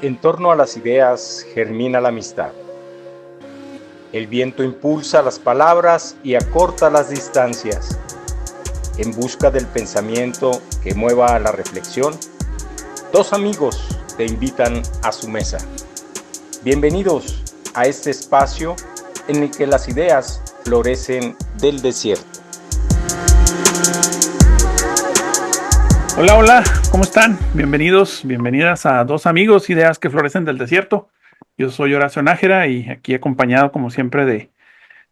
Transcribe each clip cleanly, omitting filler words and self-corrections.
En torno a las ideas germina la amistad. El viento impulsa las palabras y acorta las distancias. En busca del pensamiento que mueva a la reflexión, dos amigos te invitan a su mesa. Bienvenidos a este espacio en el que las ideas florecen del desierto. Hola, hola, ¿cómo están? Bienvenidos, bienvenidas a Dos Amigos, Ideas que Florecen del Desierto. Yo soy Horacio Nájera y aquí acompañado, como siempre, de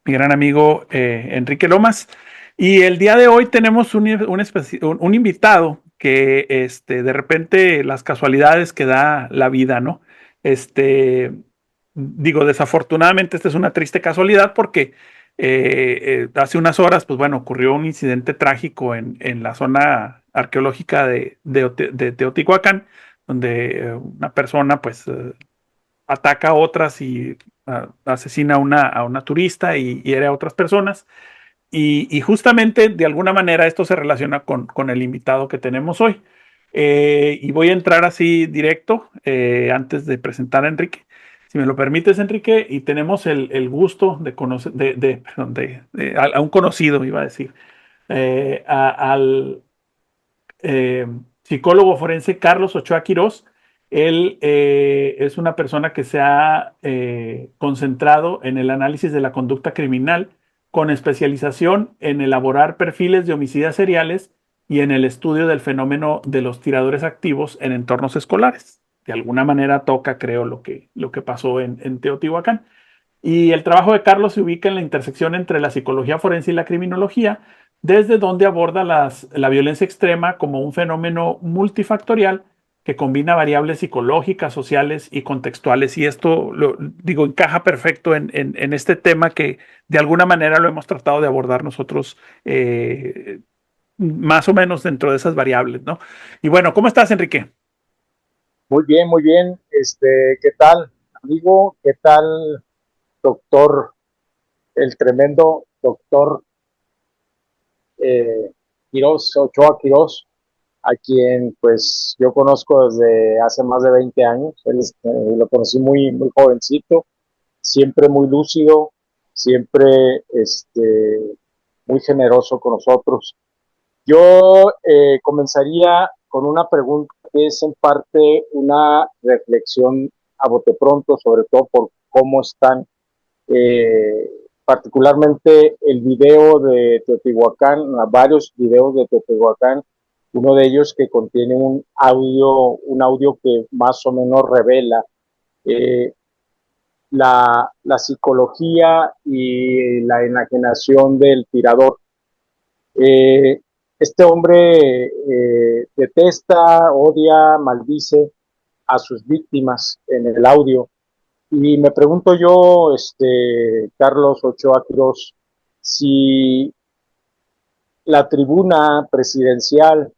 mi gran amigo Enrique Lomas. Y el día de hoy tenemos un invitado que de repente las casualidades que da la vida, ¿no? Desafortunadamente esta es una triste casualidad porque hace unas horas, pues bueno, ocurrió un incidente trágico en la zona arqueológica de Teotihuacán, donde una persona pues ataca a otras y asesina a una turista y hiere a otras personas. Y justamente de alguna manera esto se relaciona con el invitado que tenemos hoy. Y voy a entrar así directo antes de presentar a Enrique. Si me lo permites, Enrique, y tenemos el gusto de conocer, perdón, a un conocido, iba a decir, al psicólogo forense Carlos Ochoa Quirós. Él es una persona que se ha concentrado en el análisis de la conducta criminal con especialización en elaborar perfiles de homicidas seriales y en el estudio del fenómeno de los tiradores activos en entornos escolares. De alguna manera toca, creo, lo que pasó en Teotihuacán. Y el trabajo de Carlos se ubica en la intersección entre la psicología forense y la criminología, desde donde aborda la violencia extrema como un fenómeno multifactorial que combina variables psicológicas, sociales y contextuales. Y esto, encaja perfecto en este tema que de alguna manera lo hemos tratado de abordar nosotros más o menos dentro de esas variables, ¿no? Y bueno, ¿cómo estás, Enrique? Muy bien, muy bien. ¿Qué tal, amigo? ¿Qué tal, doctor? El tremendo doctor Quirós, Ochoa Quirós, a quien pues yo conozco desde hace más de 20 años. Lo conocí muy, muy jovencito, siempre muy lúcido, siempre muy generoso con nosotros. Yo comenzaría con una pregunta que es en parte una reflexión a bote pronto, sobre todo por cómo están, particularmente el video de Teotihuacán, varios videos de Teotihuacán, uno de ellos que contiene un audio que más o menos revela eh, la psicología y la enajenación del tirador. Eh, este hombre detesta, odia, maldice a sus víctimas en el audio. Y me pregunto yo, Carlos Ochoa Quirós, si la tribuna presidencial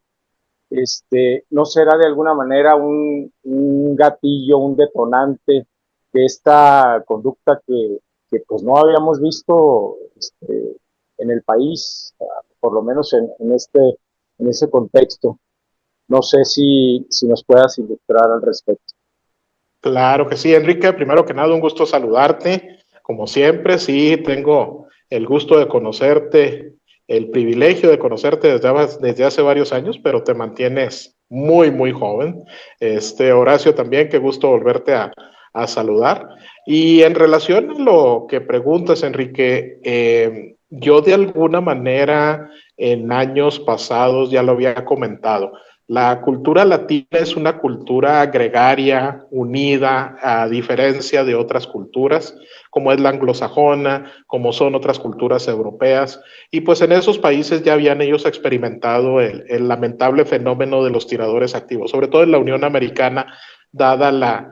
no será de alguna manera un gatillo, un detonante de esta conducta que pues no habíamos visto en el país, por lo menos en ese contexto. No sé si nos puedas ilustrar al respecto. Claro que sí, Enrique. Primero que nada, un gusto saludarte. Como siempre, sí, tengo el gusto de conocerte, el privilegio de conocerte desde hace varios años, pero te mantienes muy, muy joven. Horacio, también, qué gusto volverte a saludar. Y en relación a lo que preguntas, Enrique, yo de alguna manera en años pasados ya lo había comentado. La cultura latina es una cultura gregaria, unida, a diferencia de otras culturas, como es la anglosajona, como son otras culturas europeas. Y pues en esos países ya habían ellos experimentado el lamentable fenómeno de los tiradores activos, sobre todo en la Unión Americana, dada la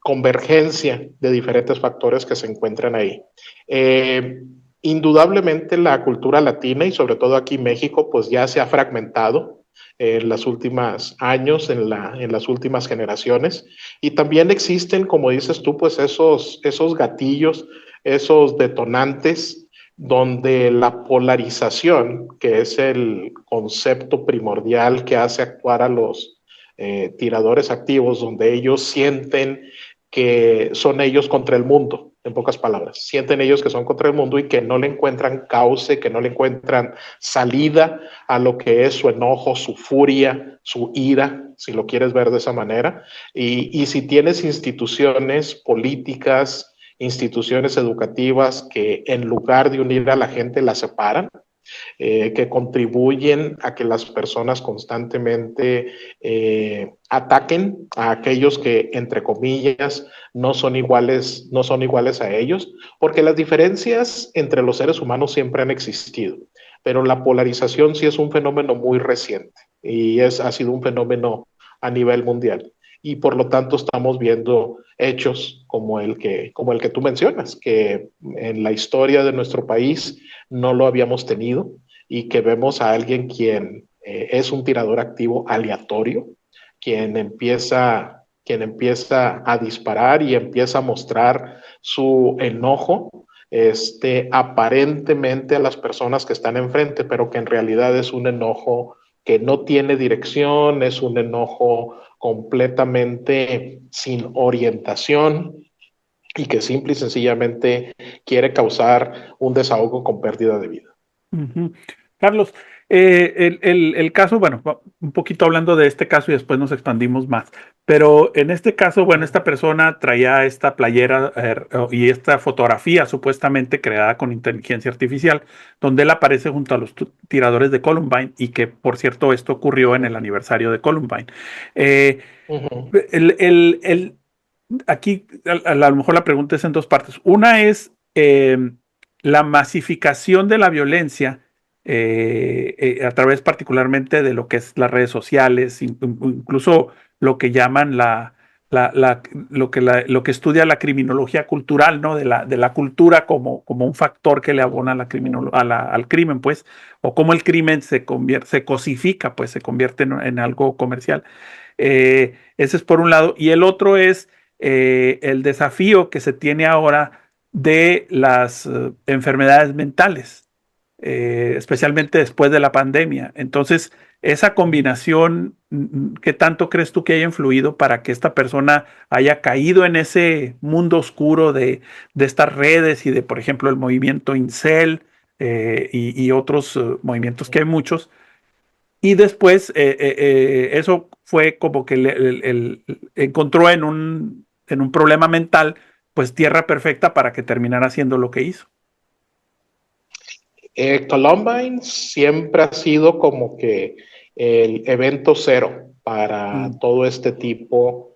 convergencia de diferentes factores que se encuentran ahí. Indudablemente la cultura latina y sobre todo aquí en México pues ya se ha fragmentado en los últimos años, en las últimas generaciones. Y también existen, como dices tú, pues esos gatillos, esos detonantes, donde la polarización, que es el concepto primordial que hace actuar a los tiradores activos, donde ellos sienten que son ellos contra el mundo, en pocas palabras. Sienten ellos que son contra el mundo y que no le encuentran cauce, que no le encuentran salida a lo que es su enojo, su furia, su ira, si lo quieres ver de esa manera. Y si tienes instituciones políticas, instituciones educativas que en lugar de unir a la gente la separan, que contribuyen a que las personas constantemente ataquen a aquellos que, entre comillas, no son iguales a ellos, porque las diferencias entre los seres humanos siempre han existido, pero la polarización sí es un fenómeno muy reciente y ha sido un fenómeno a nivel mundial. Y por lo tanto estamos viendo hechos como el que tú mencionas, que en la historia de nuestro país no lo habíamos tenido, y que vemos a alguien quien es un tirador activo aleatorio, quien empieza a disparar y empieza a mostrar su enojo aparentemente a las personas que están enfrente, pero que en realidad es un enojo que no tiene dirección, es un enojo completamente sin orientación y que simple y sencillamente quiere causar un desahogo con pérdida de vida. Ujú. Carlos, el caso, bueno, un poquito hablando de este caso y después nos expandimos más, pero en este caso, bueno, esta persona traía esta playera y esta fotografía supuestamente creada con inteligencia artificial, donde él aparece junto a los tiradores de Columbine y que, por cierto, esto ocurrió en el aniversario de Columbine. Eh, Uh-huh. Aquí a lo mejor la pregunta es en dos partes. Una es la masificación de la violencia a través particularmente de lo que es las redes sociales, incluso lo que llaman lo que estudia la criminología cultural, ¿no? De la cultura como un factor que le abona a al crimen, pues, o cómo el crimen se cosifica, pues se convierte en algo comercial. Ese es por un lado. Y el otro es el desafío que se tiene ahora de las enfermedades mentales, especialmente después de la pandemia. Entonces, esa combinación, ¿qué tanto crees tú que haya influido para que esta persona haya caído en ese mundo oscuro de estas redes y de, por ejemplo, el movimiento Incel y otros movimientos que hay muchos? Y después eso fue como que encontró en un problema mental, pues tierra perfecta para que terminara haciendo lo que hizo. Columbine siempre ha sido como que el evento cero para todo este tipo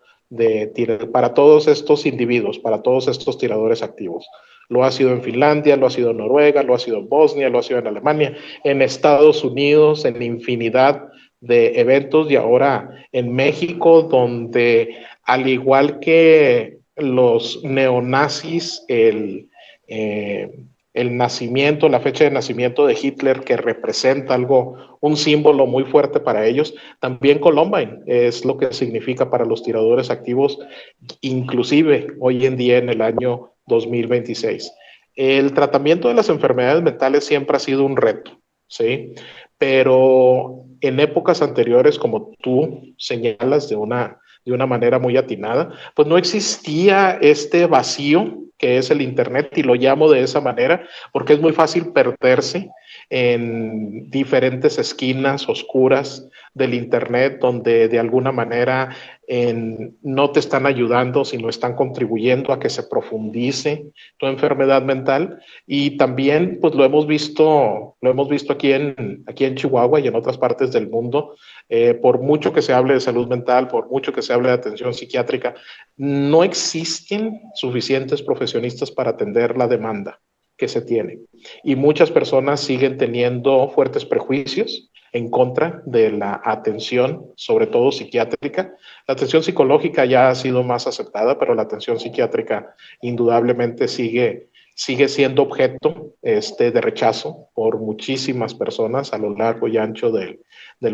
para todos estos individuos, para todos estos tiradores activos. Lo ha sido en Finlandia, lo ha sido en Noruega, lo ha sido en Bosnia, lo ha sido en Alemania, en Estados Unidos, en infinidad de eventos, y ahora en México, donde al igual que los neonazis, el nacimiento, la fecha de nacimiento de Hitler, que representa un símbolo muy fuerte para ellos, también Columbine es lo que significa para los tiradores activos, inclusive hoy en día en el año 2026. El tratamiento de las enfermedades mentales siempre ha sido un reto, ¿sí? Pero en épocas anteriores, como tú señalas de una manera muy atinada, pues no existía este vacío que es el Internet, y lo llamo de esa manera porque es muy fácil perderse en diferentes esquinas oscuras del Internet, donde de alguna manera no te están ayudando, sino están contribuyendo a que se profundice tu enfermedad mental. Y también pues lo hemos visto aquí en Chihuahua y en otras partes del mundo. Por mucho que se hable de salud mental, por mucho que se hable de atención psiquiátrica, no existen suficientes profesionistas para atender la demanda que se tiene. Y muchas personas siguen teniendo fuertes prejuicios en contra de la atención, sobre todo psiquiátrica. La atención psicológica ya ha sido más aceptada, pero la atención psiquiátrica indudablemente sigue sigue siendo objeto de rechazo por muchísimas personas a lo largo y ancho del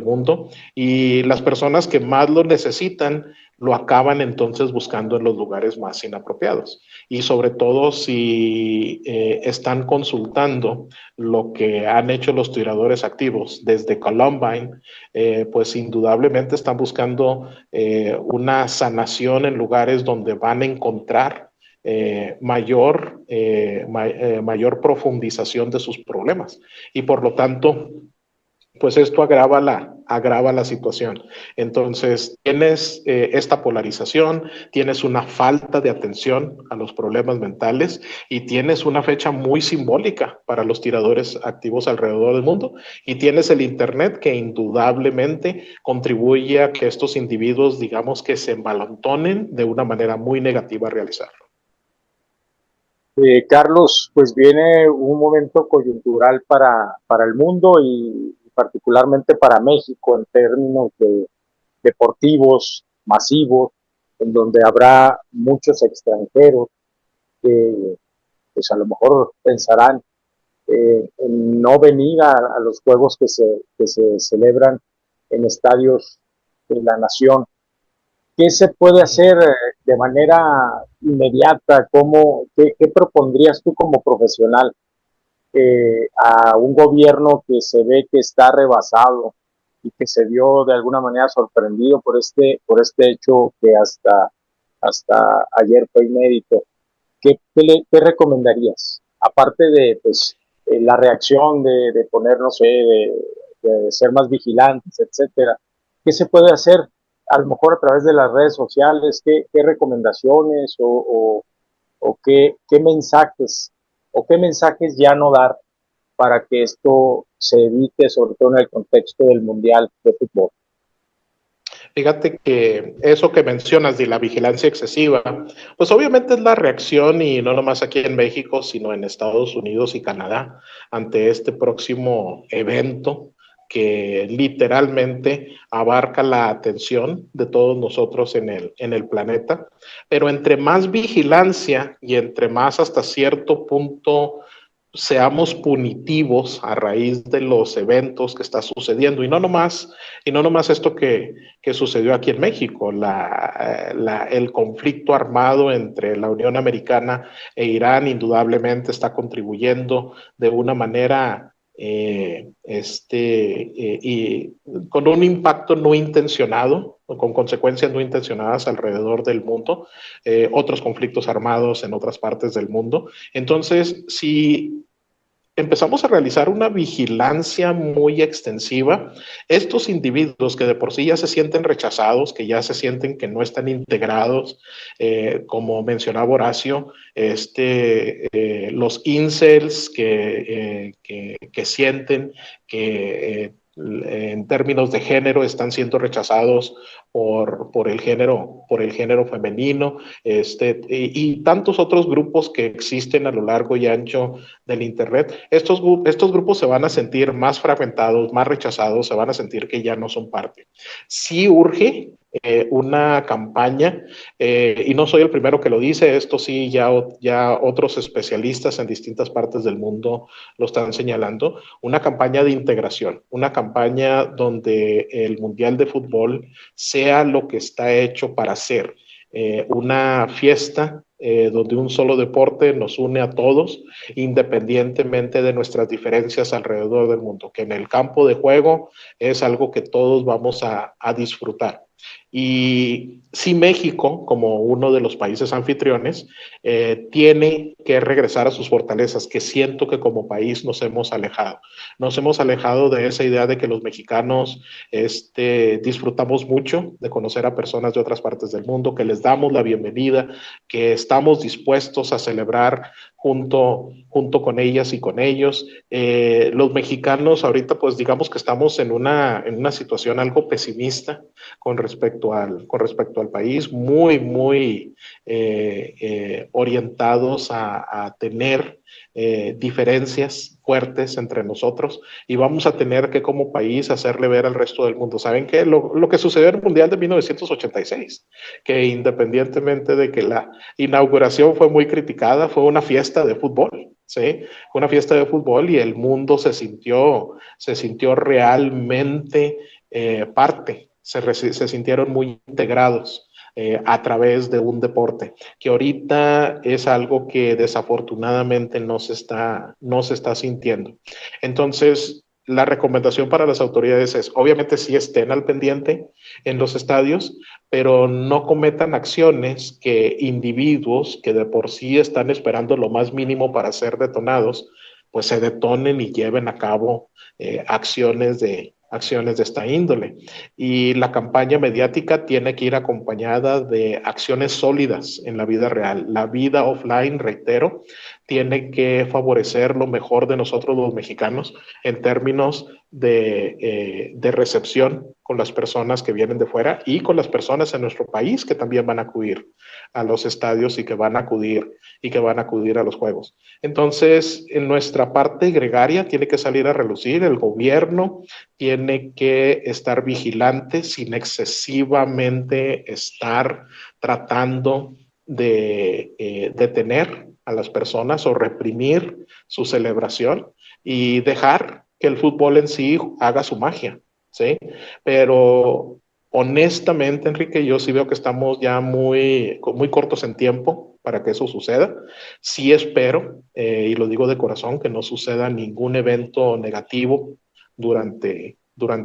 mundo, y las personas que más lo necesitan lo acaban entonces buscando en los lugares más inapropiados. Y sobre todo si están consultando lo que han hecho los tiradores activos desde Columbine, pues indudablemente están buscando una sanación en lugares donde van a encontrar mayor profundización de sus problemas. Y por lo tanto, pues esto agrava la situación. Entonces, tienes esta polarización, tienes una falta de atención a los problemas mentales y tienes una fecha muy simbólica para los tiradores activos alrededor del mundo, y tienes el Internet, que indudablemente contribuye a que estos individuos, digamos, que se envalentonen de una manera muy negativa a realizarlo. Carlos, pues viene un momento coyuntural para el mundo y particularmente para México en términos de deportivos masivos, en donde habrá muchos extranjeros que pues a lo mejor pensarán en no venir a los juegos que se celebran en estadios de la nación. ¿Qué se puede hacer de manera inmediata? ¿Qué propondrías tú como profesional a un gobierno que se ve que está rebasado y que se vio de alguna manera sorprendido por este hecho que hasta ayer fue inédito? ¿Qué recomendarías? Aparte de pues, la reacción de poner, no sé, de ser más vigilantes, etcétera. ¿Qué se puede hacer? A lo mejor a través de las redes sociales, ¿qué recomendaciones o qué mensajes ya no dar para que esto se evite, sobre todo en el contexto del Mundial de Fútbol? Fíjate que eso que mencionas de la vigilancia excesiva, pues obviamente es la reacción, y no nomás aquí en México, sino en Estados Unidos y Canadá, ante este próximo evento que literalmente abarca la atención de todos nosotros en el planeta. Pero entre más vigilancia y entre más hasta cierto punto seamos punitivos a raíz de los eventos que está sucediendo, y no nomás esto que sucedió aquí en México, el conflicto armado entre la Unión Americana e Irán indudablemente está contribuyendo de una manera y con un impacto no intencionado, con consecuencias no intencionadas alrededor del mundo, otros conflictos armados en otras partes del mundo. Entonces, si empezamos a realizar una vigilancia muy extensiva, estos individuos que de por sí ya se sienten rechazados, que ya se sienten que no están integrados, como mencionaba Horacio, los incels que sienten que en términos de género están siendo rechazados por el género femenino, y tantos otros grupos que existen a lo largo y ancho del Internet. Estos grupos se van a sentir más fragmentados, más rechazados, se van a sentir que ya no son parte. Sí urge una campaña, y no soy el primero que lo dice, esto sí ya otros especialistas en distintas partes del mundo lo están señalando, una campaña de integración, una campaña donde el Mundial de Fútbol sea lo que está hecho para ser, una fiesta donde un solo deporte nos une a todos, independientemente de nuestras diferencias alrededor del mundo, que en el campo de juego es algo que todos vamos a disfrutar. Y si México, como uno de los países anfitriones, tiene que regresar a sus fortalezas, que siento que como país nos hemos alejado. Nos hemos alejado de esa idea de que los mexicanos disfrutamos mucho de conocer a personas de otras partes del mundo, que les damos la bienvenida, que estamos dispuestos a celebrar junto con ellas y con ellos. Los mexicanos ahorita, pues digamos que estamos en una situación algo pesimista con respecto con respecto al país, muy, muy orientados a tener diferencias fuertes entre nosotros, y vamos a tener que como país hacerle ver al resto del mundo. ¿Saben qué? Lo que sucedió en el Mundial de 1986, que independientemente de que la inauguración fue muy criticada, fue una fiesta de fútbol. ¿Sí? Fue una fiesta de fútbol y el mundo se sintió realmente parte, se sintieron muy integrados a través de un deporte, que ahorita es algo que desafortunadamente no se está sintiendo. Entonces, la recomendación para las autoridades es, obviamente sí estén al pendiente en los estadios, pero no cometan acciones que individuos que de por sí están esperando lo más mínimo para ser detonados, pues se detonen y lleven a cabo acciones de esta índole. Y la campaña mediática tiene que ir acompañada de acciones sólidas en la vida real. La vida offline, reitero, tiene que favorecer lo mejor de nosotros los mexicanos en términos de recepción con las personas que vienen de fuera y con las personas en nuestro país que también van a acudir a los estadios y que van a acudir a los juegos. Entonces, en nuestra parte gregaria tiene que salir a relucir, el gobierno tiene que estar vigilante sin excesivamente estar tratando de detener a las personas o reprimir su celebración y dejar que el fútbol en sí haga su magia, ¿sí? Pero honestamente, Enrique, yo sí veo que estamos ya muy cortos en tiempo para que eso suceda. Sí espero, y lo digo de corazón, que no suceda ningún evento negativo durante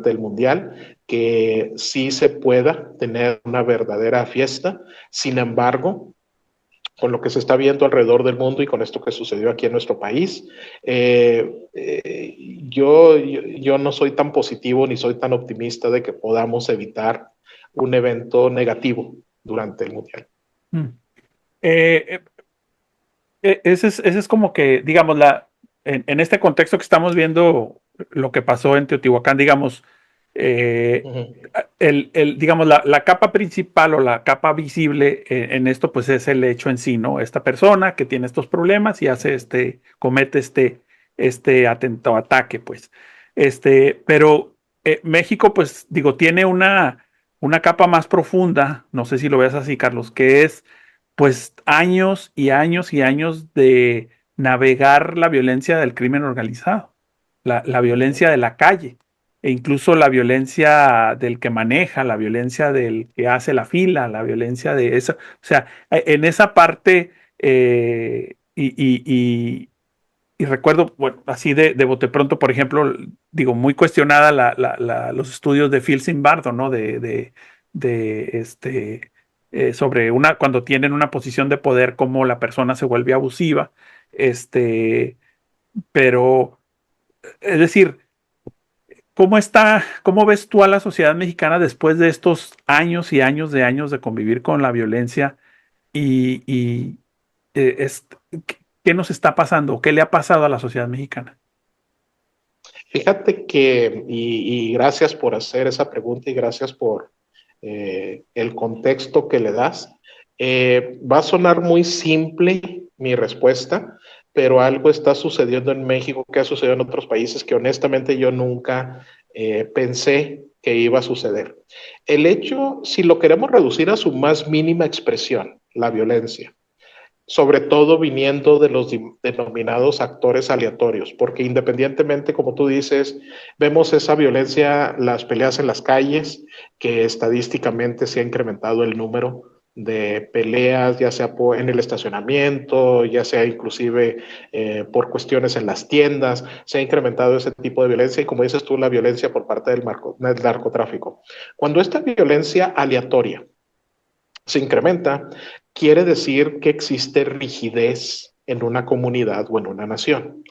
el Mundial, que sí se pueda tener una verdadera fiesta. Sin embargo, con lo que se está viendo alrededor del mundo y con esto que sucedió aquí en nuestro país, yo no soy tan positivo ni soy tan optimista de que podamos evitar un evento negativo durante el Mundial. Ese es como que, digamos, en este contexto que estamos viendo lo que pasó en Teotihuacán, digamos, digamos, la capa principal o la capa visible en esto, pues es el hecho en sí, ¿no? Esta persona que tiene estos problemas y comete este ataque, pues. Pero México, pues, digo, tiene una capa más profunda, no sé si lo ves así, Carlos, que es, pues, años y años y años de navegar la violencia del crimen organizado, la violencia de la calle e incluso la violencia del que maneja, la violencia del que hace la fila, la violencia de eso. O sea, en esa parte, y recuerdo, bueno, así de bote pronto, por ejemplo, digo, muy cuestionada los estudios de Phil Zimbardo, ¿no? Sobre cuando tienen una posición de poder, cómo la persona se vuelve abusiva. Pero, es decir, cómo ves tú a la sociedad mexicana después de estos años y años de convivir con la violencia y qué nos está pasando? ¿Qué le ha pasado a la sociedad mexicana? Fíjate que, y gracias por hacer esa pregunta y gracias por el contexto que le das. Va a sonar muy simple mi respuesta, pero algo está sucediendo en México que ha sucedido en otros países que honestamente yo nunca pensé que iba a suceder. El hecho, si lo queremos reducir a su más mínima expresión, la violencia, sobre todo viniendo de los denominados actores aleatorios, porque independientemente, como tú dices, vemos esa violencia, las peleas en las calles, que estadísticamente se ha incrementado el número de peleas, ya sea en el estacionamiento, ya sea inclusive por cuestiones en las tiendas, se ha incrementado ese tipo de violencia y, como dices tú, la violencia por parte del narcotráfico. Cuando esta violencia aleatoria se incrementa, quiere decir que existe rigidez en una comunidad o en una nación.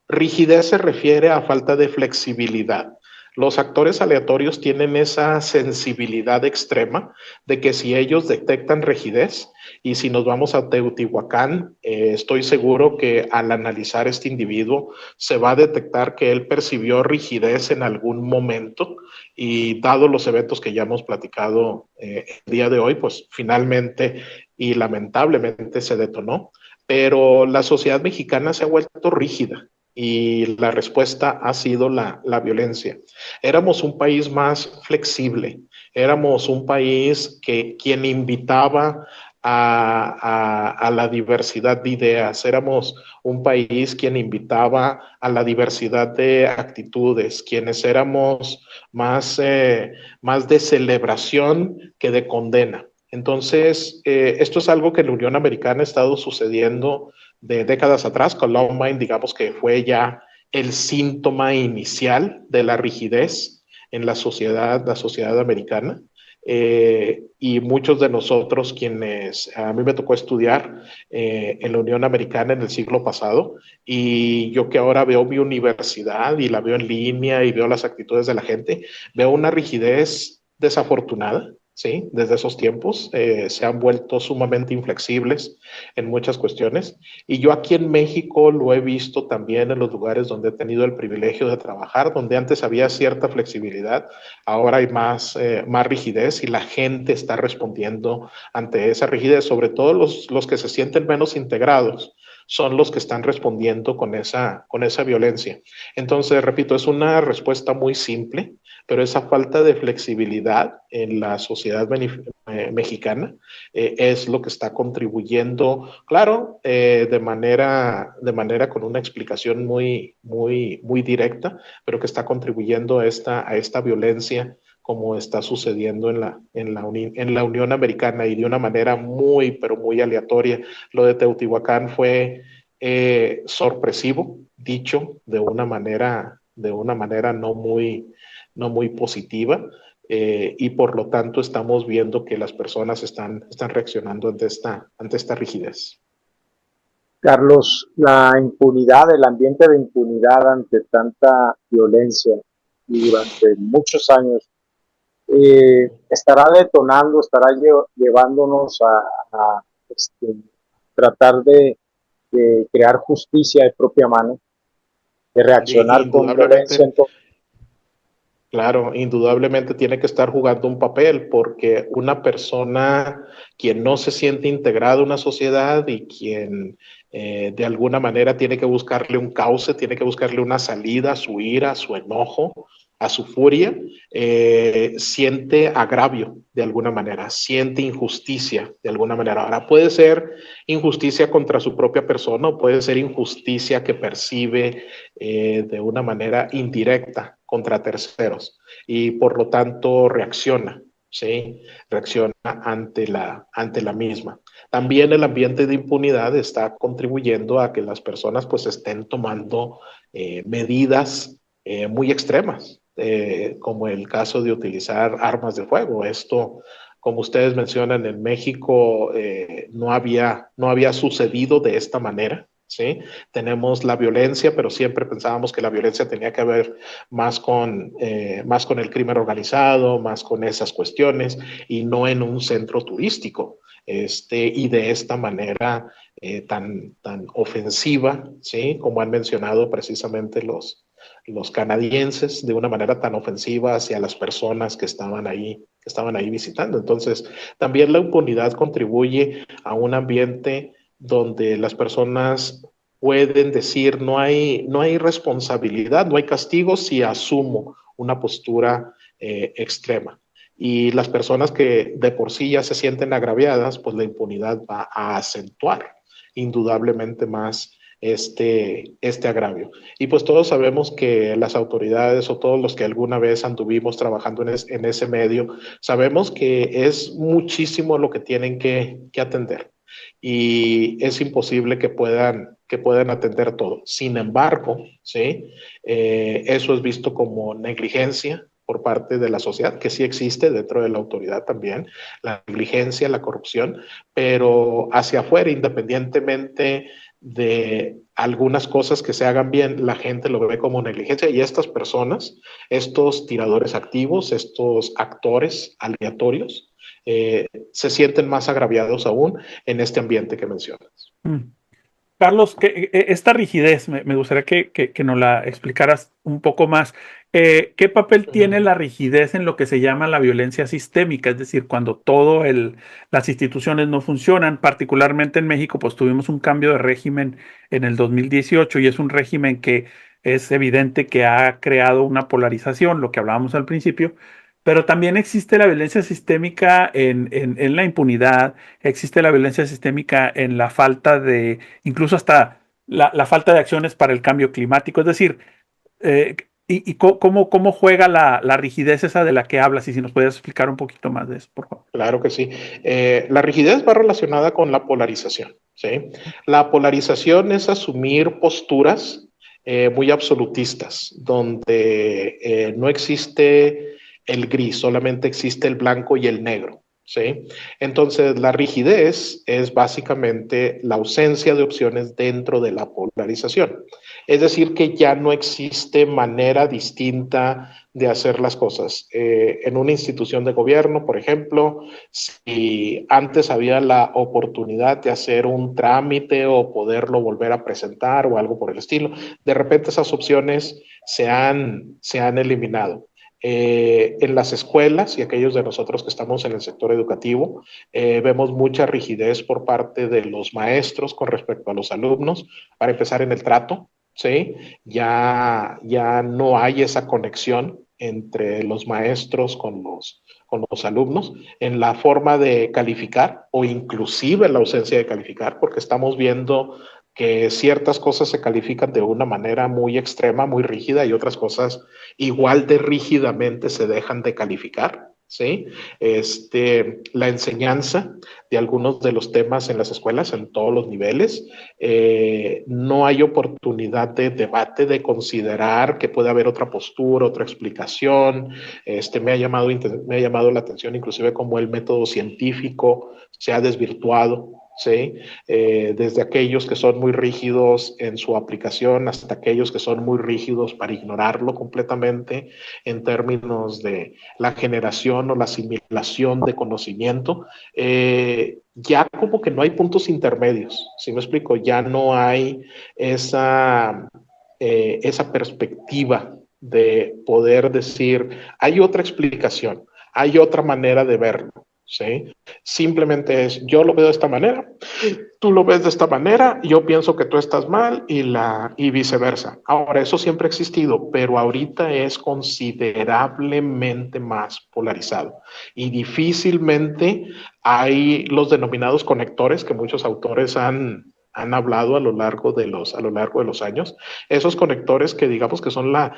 Rigidez se refiere a falta de flexibilidad. Los actores aleatorios tienen esa sensibilidad extrema de que si ellos detectan rigidez, y si nos vamos a Teotihuacán, estoy seguro que al analizar este individuo se va a detectar que él percibió rigidez en algún momento y dado los eventos que ya hemos platicado el día de hoy, pues finalmente y lamentablemente se detonó. Pero la sociedad mexicana se ha vuelto rígida y la respuesta ha sido la violencia. Éramos un país más flexible, éramos un país que quien invitaba a la diversidad de ideas, éramos un país quien invitaba a la diversidad de actitudes, quienes éramos más de celebración que de condena. Entonces, esto es algo que en la Unión Americana ha estado sucediendo de décadas atrás. Columbine, digamos que fue ya el síntoma inicial de la rigidez en la sociedad americana. Y muchos de nosotros quienes a mí me tocó estudiar en la Unión Americana en el siglo pasado, y yo que ahora veo mi universidad y la veo en línea y veo las actitudes de la gente, veo una rigidez desafortunada. Sí, desde esos tiempos se han vuelto sumamente inflexibles en muchas cuestiones. Y yo aquí en México lo he visto también en los lugares donde he tenido el privilegio de trabajar, donde antes había cierta flexibilidad, ahora hay más rigidez y la gente está respondiendo ante esa rigidez, sobre todo los que se sienten menos integrados son los que están respondiendo con esa violencia. Entonces, repito, es una respuesta muy simple, pero esa falta de flexibilidad en la sociedad mexicana es lo que está contribuyendo, claro, de manera con una explicación muy directa, pero que está contribuyendo a esta violencia como está sucediendo en la Unión Americana y de una manera pero muy aleatoria. Lo de Teotihuacán fue sorpresivo, dicho de una manera no muy positiva, y por lo tanto estamos viendo que las personas están reaccionando ante esta rigidez. Carlos, la impunidad, el ambiente de impunidad ante tanta violencia y durante muchos años, estará detonando, estará llevándonos a tratar de crear justicia de propia mano, de reaccionar con violencia. Claro, indudablemente tiene que estar jugando un papel porque una persona quien no se siente integrada a una sociedad y quien de alguna manera tiene que buscarle un cauce, tiene que buscarle una salida a su ira, a su enojo, a su furia, siente agravio de alguna manera, siente injusticia de alguna manera. Ahora puede ser injusticia contra su propia persona o puede ser injusticia que percibe de una manera indirecta contra terceros y por lo tanto reacciona, ¿sí? Reacciona ante la misma. También el ambiente de impunidad está contribuyendo a que las personas pues estén tomando medidas muy extremas, como el caso de utilizar armas de fuego. Esto, como ustedes mencionan, en México no había sucedido de esta manera. ¿Sí? Tenemos la violencia, pero siempre pensábamos que la violencia tenía que ver más con el crimen organizado, más con esas cuestiones, y no en un centro turístico. Y de esta manera tan ofensiva, ¿sí? Como han mencionado precisamente los canadienses, de una manera tan ofensiva hacia las personas que estaban ahí visitando. Entonces, también la impunidad contribuye a un ambiente donde las personas pueden decir no hay responsabilidad, no hay castigo si asumo una postura extrema. Y las personas que de por sí ya se sienten agraviadas, pues la impunidad va a acentuar indudablemente más este agravio. Y pues todos sabemos que las autoridades o todos los que alguna vez anduvimos trabajando en ese medio, sabemos que es muchísimo lo que tienen que atender y es imposible que puedan atender todo. Sin embargo, ¿sí? Eso es visto como negligencia por parte de la sociedad, que sí existe dentro de la autoridad también, la negligencia, la corrupción, pero hacia afuera, independientemente de algunas cosas que se hagan bien, la gente lo ve como negligencia y estas personas, estos tiradores activos, estos actores aleatorios, se sienten más agraviados aún en este ambiente que mencionas. Carlos, esta rigidez, me gustaría que nos la explicaras un poco más. ¿Qué papel tiene la rigidez en lo que se llama la violencia sistémica? Es decir, cuando las instituciones no funcionan, particularmente en México, pues tuvimos un cambio de régimen en el 2018 y es un régimen que es evidente que ha creado una polarización, lo que hablábamos al principio, pero también existe la violencia sistémica en la impunidad, existe la violencia sistémica en la falta de, incluso hasta la falta de acciones para el cambio climático. Es decir, cómo juega la rigidez esa de la que hablas, y si nos puedes explicar un poquito más de eso, por favor. Claro que sí. La rigidez va relacionada con la polarización, ¿sí? La polarización es asumir posturas muy absolutistas, donde no existe el gris, solamente existe el blanco y el negro, ¿sí? Entonces, la rigidez es básicamente la ausencia de opciones dentro de la polarización. Es decir, que ya no existe manera distinta de hacer las cosas. En una institución de gobierno, por ejemplo, si antes había la oportunidad de hacer un trámite o poderlo volver a presentar o algo por el estilo, de repente esas opciones se han eliminado. En las escuelas y aquellos de nosotros que estamos en el sector educativo, vemos mucha rigidez por parte de los maestros con respecto a los alumnos, para empezar en el trato, ¿sí? Ya no hay esa conexión entre los maestros con los alumnos en la forma de calificar o inclusive en la ausencia de calificar, porque estamos viendo que ciertas cosas se califican de una manera muy extrema, muy rígida, y otras cosas igual de rígidamente se dejan de calificar, ¿sí? La enseñanza de algunos de los temas en las escuelas, en todos los niveles, no hay oportunidad de debate, de considerar que puede haber otra postura, otra explicación. Me ha llamado la atención inclusive cómo el método científico se ha desvirtuado, ¿sí? Desde aquellos que son muy rígidos en su aplicación hasta aquellos que son muy rígidos para ignorarlo completamente en términos de la generación o la asimilación de conocimiento. Ya como que no hay puntos intermedios, ¿sí me explico? Ya no hay esa perspectiva de poder decir, hay otra explicación, hay otra manera de verlo, ¿sí? Simplemente es, yo lo veo de esta manera, tú lo ves de esta manera, yo pienso que tú estás mal y viceversa. Ahora, eso siempre ha existido, pero ahorita es considerablemente más polarizado y difícilmente hay los denominados conectores que muchos autores han hablado a lo largo de los años, esos conectores que digamos que son la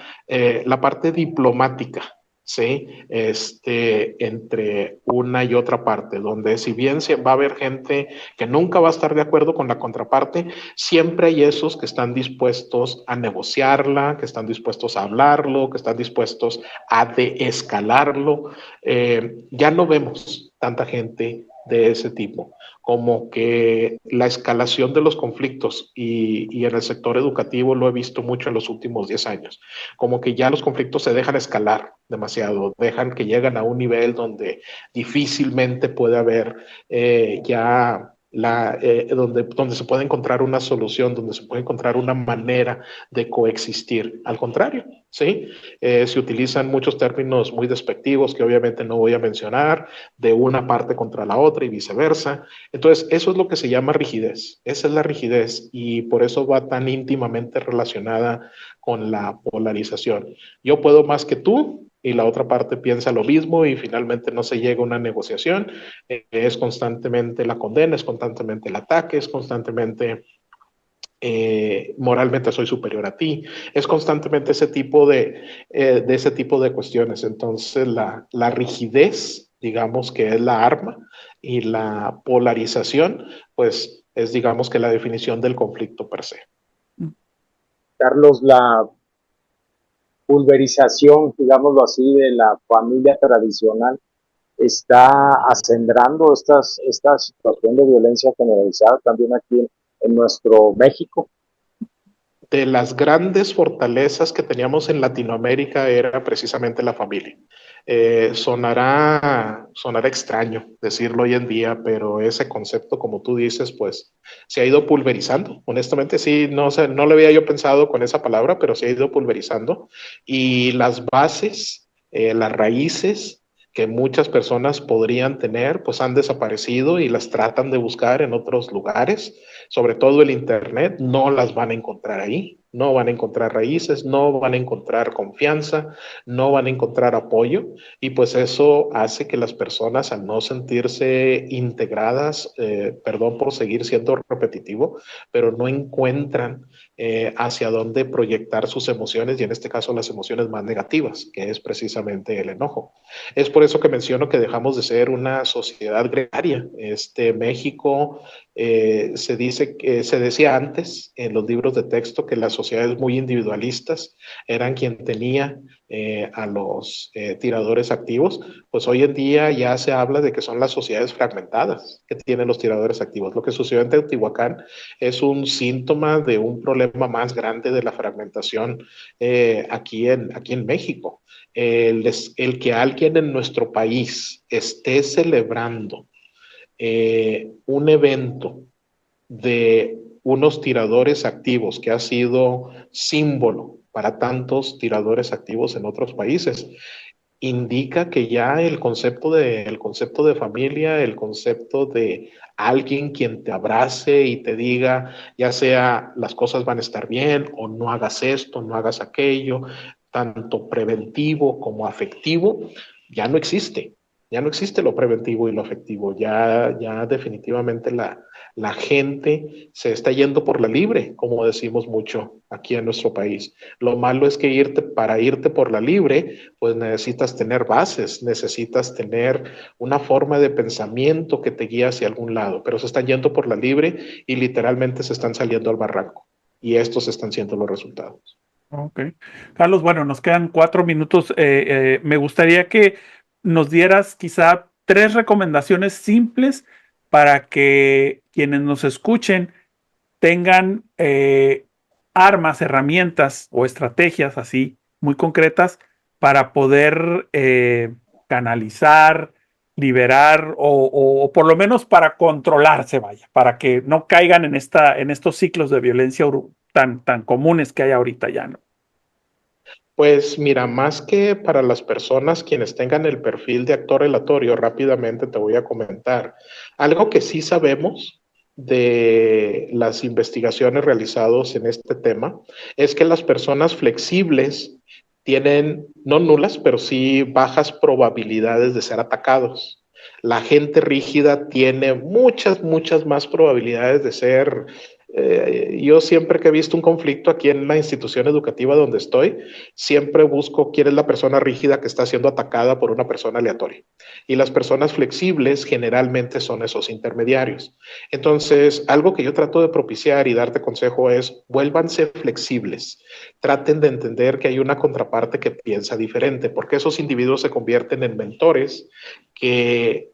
parte diplomática, ¿sí? Entre una y otra parte, donde si bien va a haber gente que nunca va a estar de acuerdo con la contraparte, siempre hay esos que están dispuestos a negociarla, que están dispuestos a hablarlo, que están dispuestos a deescalarlo. Ya no vemos tanta gente de ese tipo, como que la escalación de los conflictos y en el sector educativo lo he visto mucho en los últimos 10 años, como que ya los conflictos se dejan escalar demasiado, dejan que llegan a un nivel donde difícilmente puede haber donde se puede encontrar una solución, donde se puede encontrar una manera de coexistir. Al contrario, ¿sí? Se utilizan muchos términos muy despectivos que obviamente no voy a mencionar, de una parte contra la otra y viceversa. Entonces, eso es lo que se llama rigidez. Esa es la rigidez y por eso va tan íntimamente relacionada con la polarización. Yo puedo más que tú y la otra parte piensa lo mismo y finalmente no se llega a una negociación. Es constantemente la condena, es constantemente el ataque, es constantemente moralmente soy superior a ti, es constantemente ese tipo de cuestiones. Entonces la rigidez, digamos que es la arma, y la polarización, pues es digamos que la definición del conflicto per se. Carlos, la pulverización, digámoslo así, de la familia tradicional está acendrando esta situación de violencia generalizada también aquí en nuestro México. de las grandes fortalezas que teníamos en Latinoamérica era precisamente la familia. Sonará extraño decirlo hoy en día, pero ese concepto, como tú dices, pues se ha ido pulverizando. Honestamente, sí, no sé, no lo había yo pensado con esa palabra, pero se ha ido pulverizando. Y las bases, las raíces que muchas personas podrían tener, pues han desaparecido y las tratan de buscar en otros lugares, sobre todo el Internet, no las van a encontrar ahí, no van a encontrar raíces, no van a encontrar confianza, no van a encontrar apoyo, y pues eso hace que las personas, al no sentirse integradas, perdón por seguir siendo repetitivo, pero no encuentran hacia dónde proyectar sus emociones, y en este caso las emociones más negativas, que es precisamente el enojo. Es por eso que menciono que dejamos de ser una sociedad gregaria. México se dice que se decía antes en los libros de texto que las sociedades muy individualistas eran quien tenía a los tiradores activos. Pues hoy en día ya se habla de que son las sociedades fragmentadas que tienen los tiradores activos. Lo que sucedió en Teotihuacán es un síntoma de un problema más grande de la fragmentación aquí en México. El que alguien en nuestro país esté celebrando un evento de unos tiradores activos que ha sido símbolo para tantos tiradores activos en otros países, indica que ya el concepto de familia, el concepto de alguien quien te abrace y te diga, ya sea las cosas van a estar bien o no hagas esto, no hagas aquello, tanto preventivo como afectivo, ya no existe. Ya no existe lo preventivo y lo afectivo. Ya definitivamente la gente se está yendo por la libre, como decimos mucho aquí en nuestro país. Lo malo es que para irte por la libre, pues necesitas tener bases, necesitas tener una forma de pensamiento que te guíe hacia algún lado, pero se están yendo por la libre y literalmente se están saliendo al barranco. Y estos están siendo los resultados. Ok. Carlos, bueno, nos quedan 4 minutos. Me gustaría que nos dieras quizá 3 recomendaciones simples para que quienes nos escuchen tengan armas, herramientas o estrategias así muy concretas para poder canalizar, liberar o por lo menos para controlarse, vaya, para que no caigan en estos ciclos de violencia tan comunes que hay ahorita ya, ¿no? Pues mira, más que para las personas quienes tengan el perfil de actor relatorio, rápidamente te voy a comentar algo que sí sabemos de las investigaciones realizadas en este tema, es que las personas flexibles tienen, no nulas, pero sí bajas probabilidades de ser atacados. La gente rígida tiene muchas más probabilidades de ser. Yo siempre que he visto un conflicto aquí en la institución educativa donde estoy, siempre busco quién es la persona rígida que está siendo atacada por una persona aleatoria. Y las personas flexibles generalmente son esos intermediarios. Entonces, algo que yo trato de propiciar y darte consejo es, vuélvanse flexibles. Traten de entender que hay una contraparte que piensa diferente, porque esos individuos se convierten en mentores que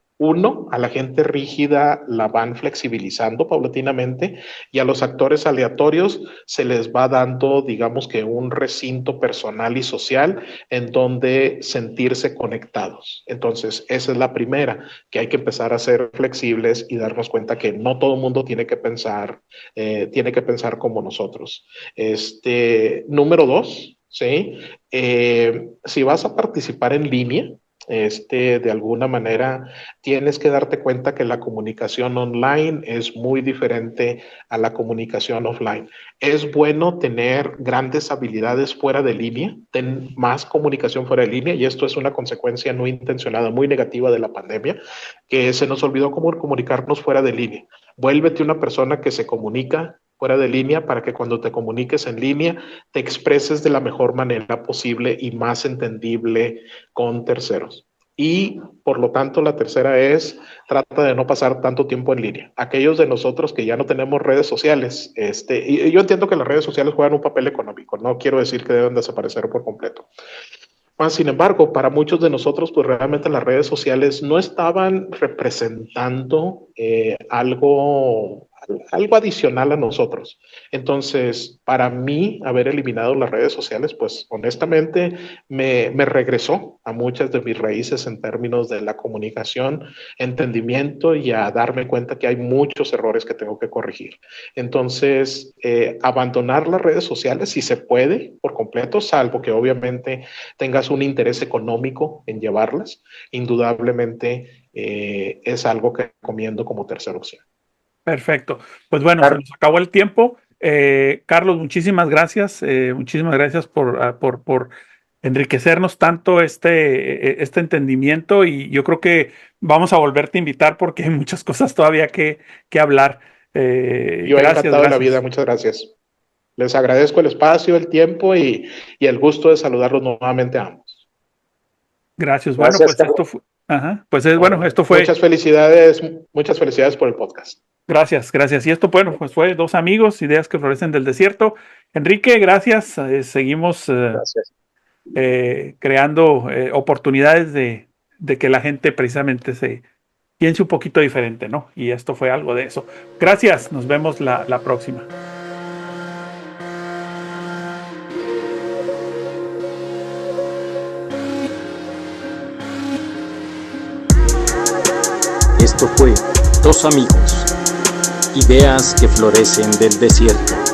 a la gente rígida la van flexibilizando paulatinamente y a los actores aleatorios se les va dando, digamos que un recinto personal y social en donde sentirse conectados. Entonces, esa es la primera, que hay que empezar a ser flexibles y darnos cuenta que no todo el mundo tiene que pensar como nosotros. Número 2, ¿sí? Si vas a participar en línea, de alguna manera tienes que darte cuenta que la comunicación online es muy diferente a la comunicación offline. Es bueno tener grandes habilidades fuera de línea, ten más comunicación fuera de línea, y esto es una consecuencia no intencionada, muy negativa de la pandemia, que se nos olvidó cómo comunicarnos fuera de línea. Vuélvete una persona que se comunica fuera de línea para que cuando te comuniques en línea te expreses de la mejor manera posible y más entendible con terceros. Y por lo tanto, la tercera es, trata de no pasar tanto tiempo en línea. Aquellos de nosotros que ya no tenemos redes sociales, y yo entiendo que las redes sociales juegan un papel económico, no quiero decir que deben desaparecer por completo. Sin embargo, para muchos de nosotros, pues realmente las redes sociales no estaban representando algo algo adicional a nosotros. Entonces, para mí, haber eliminado las redes sociales, pues honestamente me regresó a muchas de mis raíces en términos de la comunicación, entendimiento y a darme cuenta que hay muchos errores que tengo que corregir. Entonces, abandonar las redes sociales si se puede por completo, salvo que obviamente tengas un interés económico en llevarlas, indudablemente es algo que recomiendo como tercera opción. Perfecto. Pues bueno, se nos acabó el tiempo. Carlos, muchísimas gracias. Muchísimas gracias por enriquecernos tanto este entendimiento, y yo creo que vamos a volverte a invitar porque hay muchas cosas todavía que hablar. Yo he encantado de la vida, muchas gracias. Les agradezco el espacio, el tiempo y el gusto de saludarlos nuevamente a ambos. Gracias. Bueno, pues esto fue. Ajá, pues esto fue. Muchas felicidades por el podcast. Gracias. Y esto, bueno, pues fue Dos Amigos, Ideas que Florecen del Desierto. Enrique, gracias. Seguimos creando oportunidades de que la gente precisamente se piense un poquito diferente, ¿no? Y esto fue algo de eso. Gracias, nos vemos la próxima. Esto fue Dos Amigos, Ideas que Florecen del Desierto.